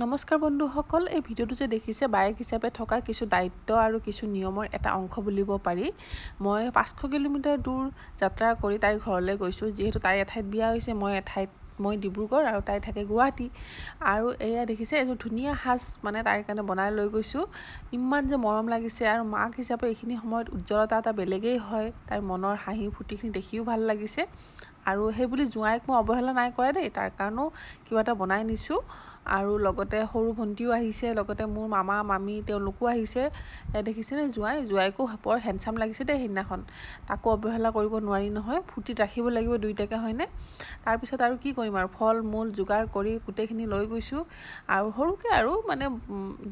নমস্কাৰ বন্ধুসকল, এই ভিডিঅ'টো যে দেখিছে বায়েক হিচাপে থকা কিছু দায়িত্ব আৰু কিছু নিয়মৰ এটা অংশ বুলিব পাৰি। মই 500 কিলোমিটাৰ দূৰ যাত্ৰা কৰি তাইৰ ঘৰলৈ গৈছোঁ। যিহেতু তাই এঠাইত বিয়া হৈছে, মই ডিব্ৰুগড় আৰু তাই থাকে গুৱাহাটী। আৰু এয়া দেখিছে এযোৰ ধুনীয়া সাজ মানে তাইৰ কাৰণে বনাই লৈ গৈছোঁ। ইমান যে মৰম লাগিছে আৰু মাক হিচাপে এইখিনি সময়ত উজ্জ্বলতা এটা বেলেগেই হয়। তাইৰ মনৰ হাঁহি ফুৰ্তিখিনি দেখিও ভাল লাগিছে। আৰু সেই বুলি জোঁৱাইক মই অৱহেলা নাই কৰা দেই, তাৰ কাৰণেও কিবা এটা বনাই নিছোঁ। আৰু লগতে সৰু ভণ্টিও আহিছে, লগতে মোৰ মামা মামী তেওঁলোকো আহিছে। দেখিছেনে জোঁৱাইকো বৰ হেণ্ডচাম লাগিছে দেই সেইদিনাখন। তাকো অৱহেলা কৰিব নোৱাৰি নহয়, ফূৰ্তিত ৰাখিব লাগিব দুইটাকে, হয়নে? তাৰপিছত আৰু কি কৰিম আৰু ফল মূল যোগাৰ কৰি গোটেইখিনি লৈ গৈছোঁ। আৰু সৰুকৈ আৰু মানে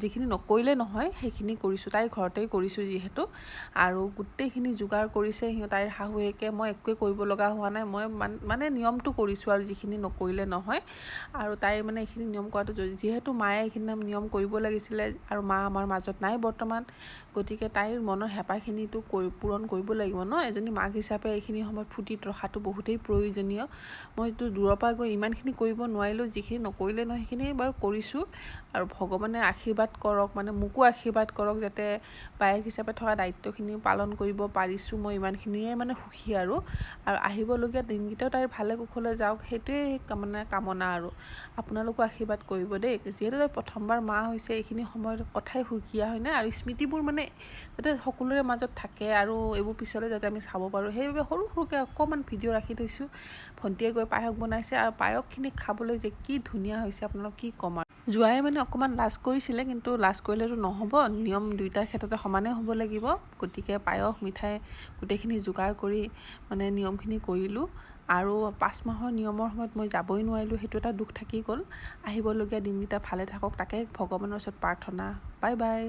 যিখিনি নকৰিলে নহয় সেইখিনি কৰিছোঁ, তাইৰ ঘৰতেই কৰিছোঁ যিহেতু। আৰু গোটেইখিনি যোগাৰ কৰিছে তাইৰ শাহুৱেকে, মই একোৱে কৰিব লগা হোৱা নাই। মই মানে নিয়মটো কৰিছোঁ আৰু যিখিনি নকৰিলে নহয়। আৰু তাইৰ মানে এইখিনি নিয়ম কৰাটো যিহেতু মায়ে এইখিনি নিয়ম কৰিব লাগিছিলে আৰু মা আমাৰ মাজত নাই বৰ্তমান, গতিকে তাইৰ মনৰ হেঁপাহখিনিতো পূৰণ কৰিব লাগিব ন। এজনী মাক হিচাপে এইখিনি সময়ত ফূৰ্তিত ৰখাটো বহুতেই প্ৰয়োজনীয়। মইতো দূৰৰ পৰা গৈ ইমানখিনি কৰিব নোৱাৰিলোঁ, যিখিনি নকৰিলে নহয় সেইখিনি বাৰু কৰিছোঁ। আৰু ভগৱানে আশীৰ্বাদ কৰক, মানে মোকো আশীৰ্বাদ কৰক, যাতে বায়েক হিচাপে থকা দায়িত্বখিনি পালন কৰিব পাৰিছোঁ। মই ইমানখিনিয়ে মানে সুখী আৰু আহিবলগীয়া দিনকেইটাও তাইৰ ভালে কুশলে যাওক, সেইটোৱে মানে কামনা। আৰু আপোনালোকো আশীৰ্বাদ কৰিব দেই। যিহেতু তাই প্ৰথমবাৰ মা হৈছে, এইখিনি সময়ৰ কথাই সুকীয়া, হয়নে? আৰু স্মৃতিবোৰ মানে যাতে সকলোৰে মাজত থাকে আৰু এইবোৰ পিছলৈ যাতে আমি চাব পাৰোঁ, সেইবাবে সৰু সৰুকৈ অকণমান ভিডিঅ' ৰাখি থৈছোঁ। ভণ্টিয়ে গৈ পায়স বনাইছে আৰু পায়সখিনি খাবলৈ যে কি ধুনীয়া হৈছে, আপোনালোক কি ক'ম আৰু। জোঁৱাই মানে অকণমান লাজ কৰিছিলে, কিন্তু লাজ কৰিলেতো নহ'ব, নিয়ম দুয়োটাৰ ক্ষেত্ৰতে সমানেই হ'ব লাগিব। গতিকে পায়স মিঠাই গোটেইখিনি যোগাৰ কৰি মানে নিয়মখিনি কৰিলোঁ। আৰু 5 মাহৰ নিয়মৰ সময়ত মই যাবই নোৱাৰিলোঁ, সেইটো এটা দুখ থাকি গ'ল। আহিবলগীয়া দিনকেইটা ভালে থাকক, তাকে ভগৱানৰ ওচৰত প্ৰাৰ্থনা। Bye bye.